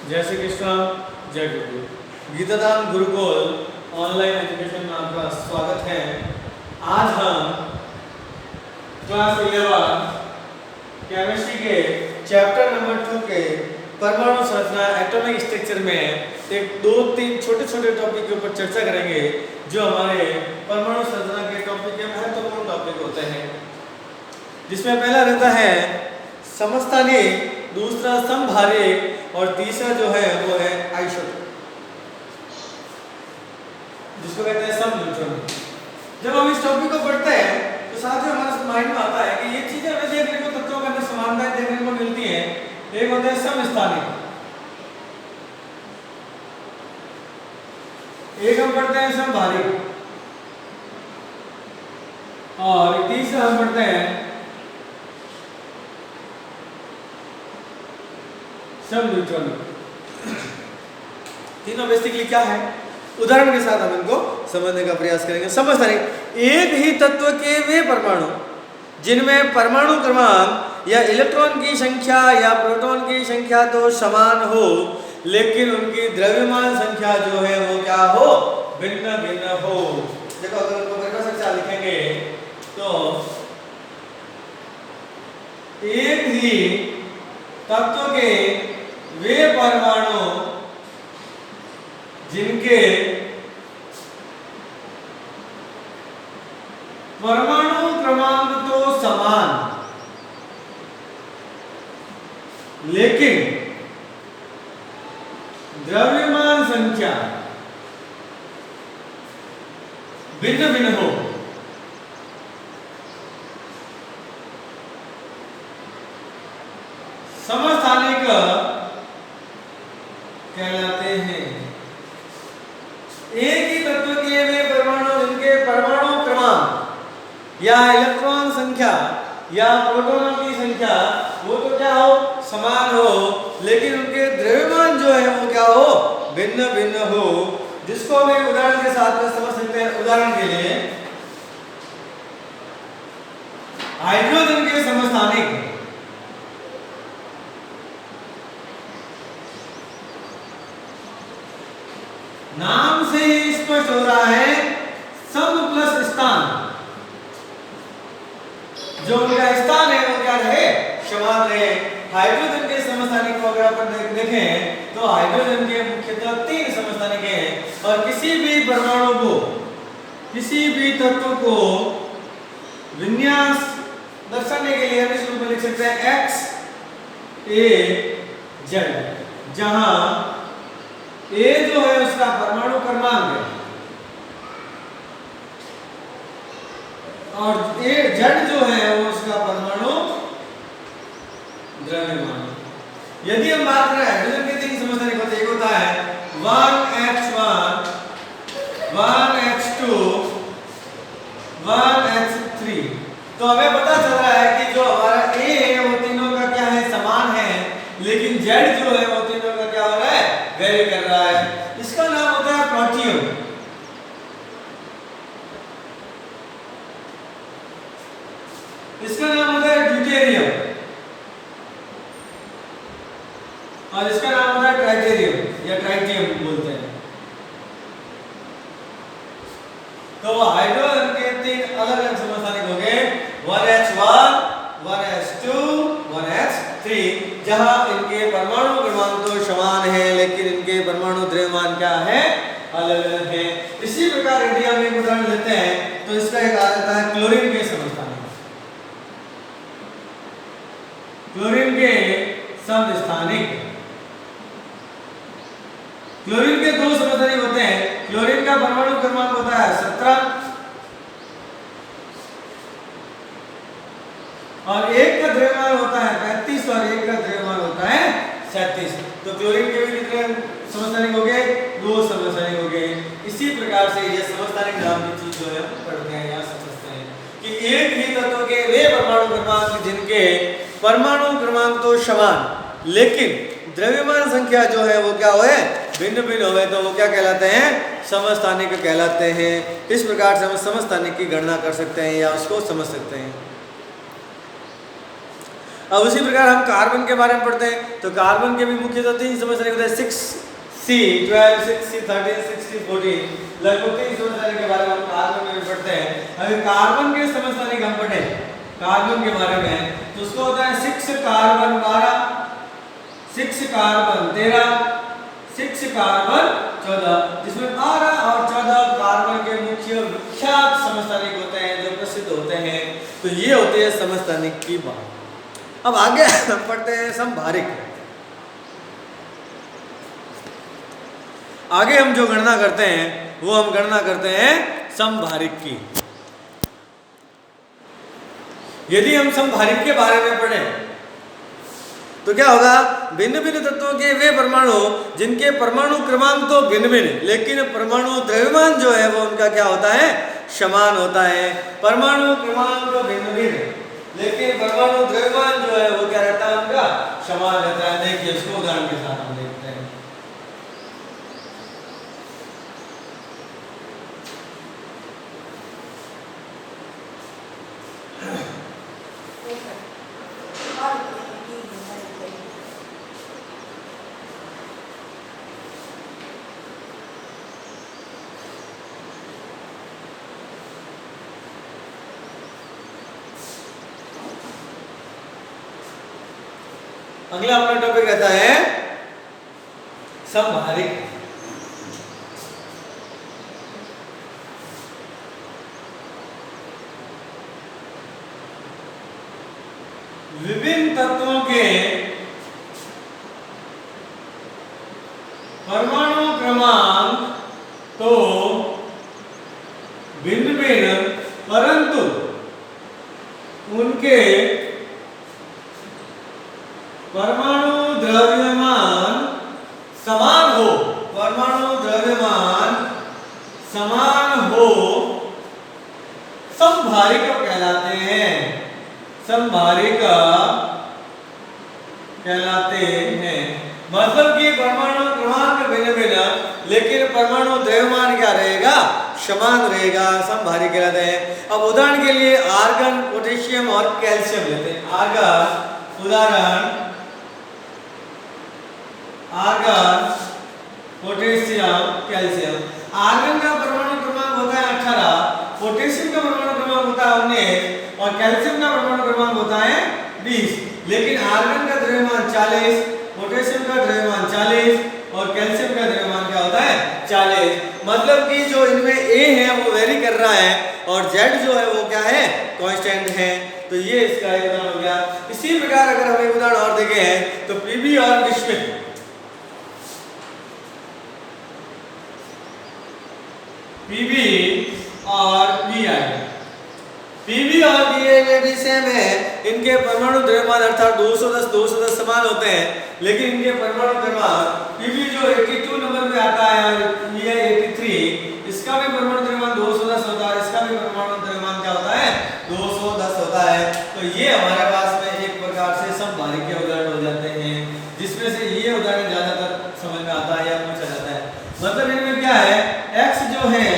जय श्री कृष्ण, जय गुरु। गीताधाम Gurukul online education में आपका स्वागत है। आज हम क्लास 11 केमिस्ट्री के चैप्टर नंबर 2 के परमाणु संरचना एटॉमिक स्ट्रक्चर में एक 2-3 छोटे-छोटे टॉपिक के ऊपर चर्चा करेंगे, जो हमारे परमाणु संरचना के टॉपिक के महत्वपूर्ण टॉपिक होते हैं। जिसमें पहला रहता है समस्थानिक, दूसरा समभारिक और तीसरा जो है वो है आइसोटोप, जिसको कहते हैं सम न्यूट्रॉन। जब हम इस टॉपिक को पढ़ते हैं तो साथ ही हमारे माइंड में आता है कि ये चीजें हमें देखने को, तत्वों के अंदर समानताएं देखने को मिलती हैं। एक होता है समस्थानिक, एक हम पढ़ते हैं समभारिक, और तीसरा हम पढ़ते हैं सम न्यूट्रॉन। तीनों बेसिकली क्या है, उदाहरण के साथ हम इनको समझने का प्रयास करेंगे। समस्थानिक, एक ही तत्व के वे परमाणु जिनमें परमाणु क्रमांक या इलेक्ट्रॉन की संख्या या प्रोटॉन की संख्या तो समान हो, लेकिन उनकी द्रव्यमान संख्या जो है वो क्या हो, भिन्न भिन्न हो। देखो, अगर उनको परिभाषा लिखेंगे तो एक ही तत्व के वे परमाणु जिनके परमाणु क्रमांक तो समान, लेकिन द्रव्यमान संख्या भिन्न भिन्न हो। समस्थानिक कहलाते हैं। एक ही तत्व के वे परमाणु जिनके परमाणु क्रमांक या इलेक्ट्रॉन संख्या या प्रोटॉनों की संख्या वो तो क्या हो, समान हो, लेकिन उनके द्रव्यमान जो है वो क्या हो, भिन्न भिन्न हो। जिसको हम एक उदाहरण के साथ में समझ सकते हैं। उदाहरण के लिए हाइड्रोजन के समस्थानिक नाम से ही स्पष्ट हो रहा है, सम प्लस स्थान, जो उनका स्थान है वो क्या रहे, समान रहे। हाइड्रोजन के समस्थानिक को अगर अपन देखें तो हाइड्रोजन के मुख्यतः 3 समस्थानिक हैं, और किसी भी परमाणु को, किसी भी तत्व को विन्यास दर्शाने के लिए हम इस रूप में लिख सकते हैं एक्स ए जेड, जहां ए जो है उसका परमाणु क्रमांक है और ए जेड जो है वो उसका परमाणु द्रव्यमान। यदि हम बात करें हाइड्रोजन के 3 समस्थानिक होते हैं, एक होता है 1h1, 1h2, 1h3। तो हमें पता चल रहा है कि जो हमारा ए है वो तीनों का क्या है, समान है, लेकिन जेड जो है वो तीनों का क्या हो रहा है, वेरी कर रहा है। इसका नाम होता है प्रोटियम। इसका नाम होता है ड्यूटेरियम, और इसका नाम होता है ट्राइटेरियम या ट्राइटियम बोलते हैं। तो हाइड्रोजन के 3 अलग अलग समस्थानिक हो गए, 1h1, 1h2, 1h3, जहां इनके परमाणु क्रमांक तो समान है, लेकिन इनके परमाणु द्रव्यमान क्या है, अलग अलग है। इसी प्रकार यदि हम एक उदाहरण लेते हैं तो इसका एक आ जाता है क्लोरीन के समस्थानिक। क्लोरीन के समस्थानिक, क्लोरीन के 2 समस्थानिक होते हैं। क्लोरीन का परमाणु क्रमांक होता है 17, और एक का द्रव्यमान होता है 35, और एक का द्रव्यमान होता है 37। तो क्लोरीन के भी कितने समस्थानिक हो गए, 2 समस्थानिक हो गए। इसी प्रकार से ये समस्थानिक नाम की चीज जो है पढ़ते हैं या समझते हैं कि एक ही तत्व के वे परमाणु क्रमांक जिनके परमाणु क्रमांक तो समान, लेकिन द्रव्यमान संख्या जो है वो क्या है, भिन्न भिन्न हो गए, तो वो क्या कहलाते हैं, समस्थानिक कहलाते हैं। इस प्रकार से हम समस्थानिक की गणना कर सकते हैं या उसको समझ सकते हैं। अब उसी प्रकार हम कार्बन के बारे में पढ़ते हैं, तो कार्बन के भी मुख्य तो 3 समस्थानिक होते हैं, 6C12, 6C13, 6C14, लगभग 3 समस्थानिक के बारे में हम कार्बन में भी पढ़ते हैं। अगर कार्बन के समस्थानिक हम पढ़े कार्बन के बारे में, तो उसको होता है 6 कार्बन 12, 6 कार्बन 13, 6 कार्बन 14, जिसमें 12 और 14 कार्बन के मुख्य विख्यात समस्थानिक होते हैं जो प्रसिद्ध होते हैं। तो ये होती है समस्थानिक की बात। अब आगे हम पढ़ते हैं समभारिक। आगे हम जो गणना करते हैं वो हम गणना करते हैं समभारिक की। यदि हम समभारिक के बारे में पढ़ें तो क्या होगा, भिन्न भिन्न तत्वों के वे परमाणु जिनके परमाणु क्रमांक तो भिन्न भिन्न, लेकिन परमाणु द्रव्यमान जो है वो उनका क्या होता है, समान होता है। परमाणु क्रमांक तो भिन्न भिन्न, लेकिन परमाणु द्रव्यमान जो है वो क्या रहता है, उनका समान रहता है। देखिए इसको उदाहरण के साथ हम देखते हैं। अगला अपना टॉपिक रहता है समभारिक। विभिन्न तत्वों के परमाणु क्रमांक तो भिन्न भिन्न, परंतु उनके परमाणु द्रव्यमान समान हो, परमाणु द्रव्यमान समान हो, समभारिक कहलाते हैं, समभारिक कहलाते हैं। मतलब कि परमाणु क्रमांक भिन्न भिन्न, लेकिन परमाणु द्रव्यमान क्या रहेगा, समान रहेगा, समभारिक कहलाते हैं। अब उदाहरण के लिए आर्गन, पोटेशियम और कैल्शियम लेते हैं। आर्गन, उदाहरण आर्गन, पोटेशियम, कैल्शियम। आर्गन का परमाणु क्रमांक होता है 18, पोटेशियम का परमाणु क्रमांक होता है 19 और कैल्शियम का परमाणु क्रमांक होता है 20। लेकिन आर्गन का द्रव्यमान 40, पोटेशियम का द्रव्यमान 40 और कैल्शियम का द्रव्यमान क्या होता है 40। मतलब कि जो इनमें A है वो वेरी कर रहा है और Z जो है वो क्या है, कांस्टेंट है। तो ये इसका एक उदाहरण हो गया। इसी प्रकार अगर हम एक उदाहरण और देखें हैं तो Pb और बिस्मिथ, Pb और Bi, Pb और Bi में भी सेम है। इनके परमाणु द्रव्यमान अर्थात 210 210 समान होते हैं, लेकिन इनके परमाणु द्रव्यमान Pb जो 82 नंबर पे आता है और Bi 83, इसका भी परमाणु द्रव्यमान 210 होता है, इसका भी परमाणु द्रव्यमान क्या होता है 210 होता है। तो ये हमारे पास में एक प्रकार से समभारिक के उदाहरण हो जाते हैं, जिसमें से ये उदाहरण ज्यादातर समझ में आता है या पूछा जाता है। मतलब इनमें क्या है, x जो है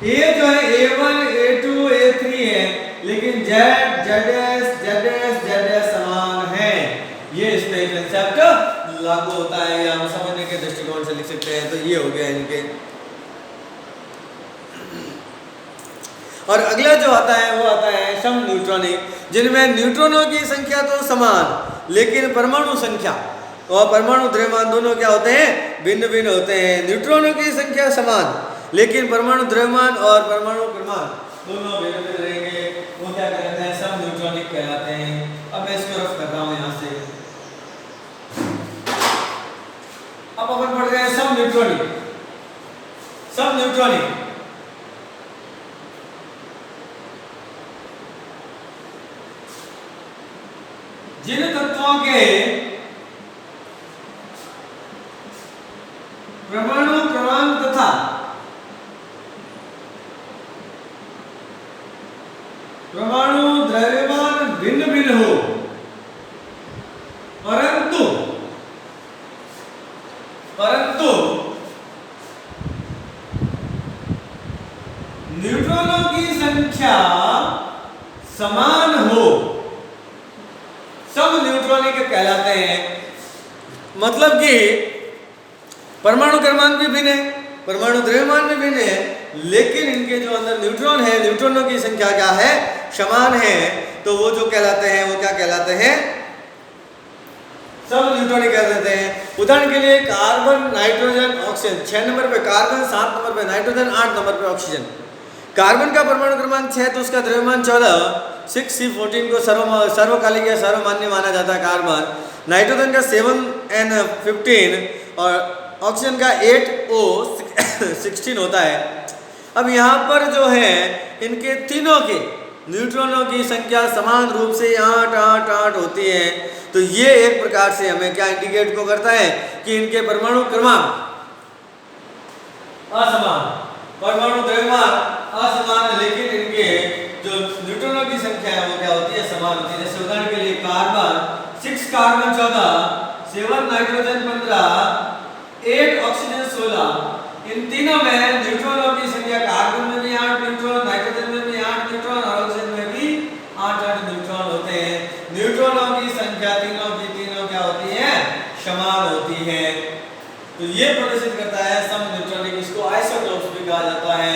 A जो है A1 A2 A3 है, लेकिन Z ZS ZS ZS समान है। ये इसमें कंसेप्ट लागू होता है या हम समझने के दृष्टिकोण से लिख सकते हैं। तो ये हो गया इनके। और अगला जो आता है वो आता है सम न्यूट्रॉनिक, जिनमें न्यूट्रॉनों की संख्या तो समान, लेकिन परमाणु संख्या और परमाणु द्रव्यमान दोनों क्या होते हैं, भिन्न भिन्न होते हैं। न्यूट्रॉनों की संख्या समान, लेकिन परमाणु द्रव्यमान और परमाणु क्रमांक दोनों भिन्न भिन्न रहेंगे। वो क्या कहते हैं, सम न्यूट्रॉनिक कहलाते हैं। अब मैं इसको रफ कर रहा हूं यहां से। अब अपन पढ़ रहे हैं सम न्यूट्रॉनिक। सम न्यूट्रॉनिक जिन तत्वों के परमाणु क्रमांक तथा परमाणु द्रव्यमान भिन्न भिन्न हो, परंतु न्यूट्रॉनों की संख्या समान हो, सब न्यूट्रॉनिक कहलाते हैं। मतलब कि परमाणु क्रमांक भी भिन्न है, परमाणु द्रव्यमान भी भिन्न है, लेकिन इनके जो अंदर न्यूट्रॉन है, न्यूट्रॉनों की संख्या क्या है, समान है। तो वो जो कहलाते हैं वो क्या कहलाते हैं, सब न्यूट्रॉनिक कह देते हैं। उदाहरण के लिए कार्बन, नाइट्रोजन, ऑक्सीजन। 6 नंबर पे कार्बन, 7 नंबर पे नाइट्रोजन, 8 नंबर पे ऑक्सीजन। कार्बन का परमाणु क्रमांक 6 तो उसका द्रव्यमान 14, 6C14 को सर्वकालिक या सर्वमान्य माना जाता है कार्बन। नाइट्रोजन का 7N15 और ऑक्सीजन का 8O16 होता है। अब यहाँ पर जो है इनके तीनों के न्यूट्रॉनों की संख्या समान रूप से 8 8 8 होती है। तो ये एक प्रकार से हमें क्या इंडिकेट को करता है कि इनके परमाणु क्रमांक असमान, परमाणु द्रव्यमान असमान है, लेकिन इनके जो न्यूट्रॉनों की संख्या है वो क्या होती है, समान होती है। जैसे उदाहरण के लिए कार्बन 6 कार्बन 14, 7 नाइट्रोजन 15, 8 ऑक्सीजन 16। इन तीनों में न्यूट्रॉनों की संख्या, कार्बन में भी 8 न्यूट्रॉन, नाइट्रोजन में भी 8 न्यूट्रॉन और ऑक्सीजन में भी 8 न्यूट्रॉन होते हैं। न्यूट्रॉनों की संख्या तीनों की तीनों क्या होती है, समान होती है। तो ये प्रदर्शित करता है सम न्यूट्रॉनिक, इसको आइसोटोप्स भी कहा जाता है।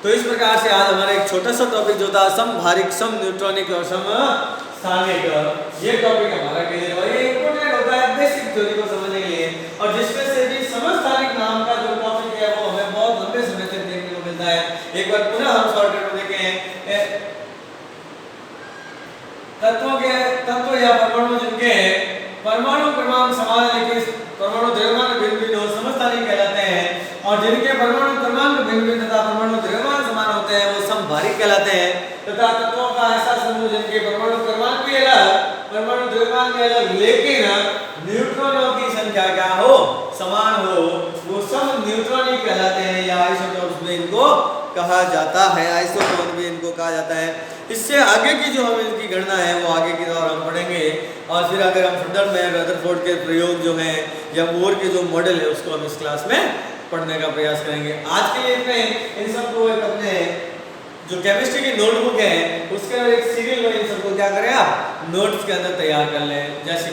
तो इस प्रकार से आज हमारा एक छोटा सा टॉपिक जो था समभारिक, सम न्यूट्रॉनिक और समस्थानिक, ये टॉपिक हमारा क्लियर हुआ। ये इंपॉर्टेंट होता है बेसिक थ्योरी को समझने के लिए, और जिसमें से भी समस्थानिक नाम का जो टॉपिक है वो हमें बहुत लंबे समय तक देखने को मिलता है। एक बार पुनः हम शॉर्टकट में देखें, तत्व या परमाणु जिनके परमाणु क्रमांक समान लेकिन परमाणु द्रव्यमान भिन्न भिन्न हो समस्थानिक कहलाते हैं, और जिनके परमाणु क्रमांक भिन्न भिन्न तथा परमाणु द्रव्यमान समान होते हैं वो समभारिक कहलाते हैं। तथा तत्वों का ऐसा समूह जिनके परमाणु क्रमांक भी अलग, परमाणु द्रव्यमान भी अलग, लेकिन न्यूट्रॉनों की संख्या क्या हो, समान हो, वो सम न्यूट्रॉनिक कहलाते हैं, या आइसोटोप्स में इनको कहा जाता है, आइसोटोन भी इनको कहा जाता है। इससे आगे की जो हम इनकी गणना है वो आगे की दौर हम पढ़ेंगे, और फिर अगर हम फर्दर में रदरफोर्ड के प्रयोग जो हैं या बोर के जो मॉडल है उसको हम इस क्लास में पढ़ने का प्रयास करेंगे। आज के लिए इतने, इन सबको एक अपने जो केमिस्ट्री की नोटबुक है उसके अंदर एक सीरियल में इन सबको क्या करें आप नोट्स के अंदर तैयार कर लें। जैसे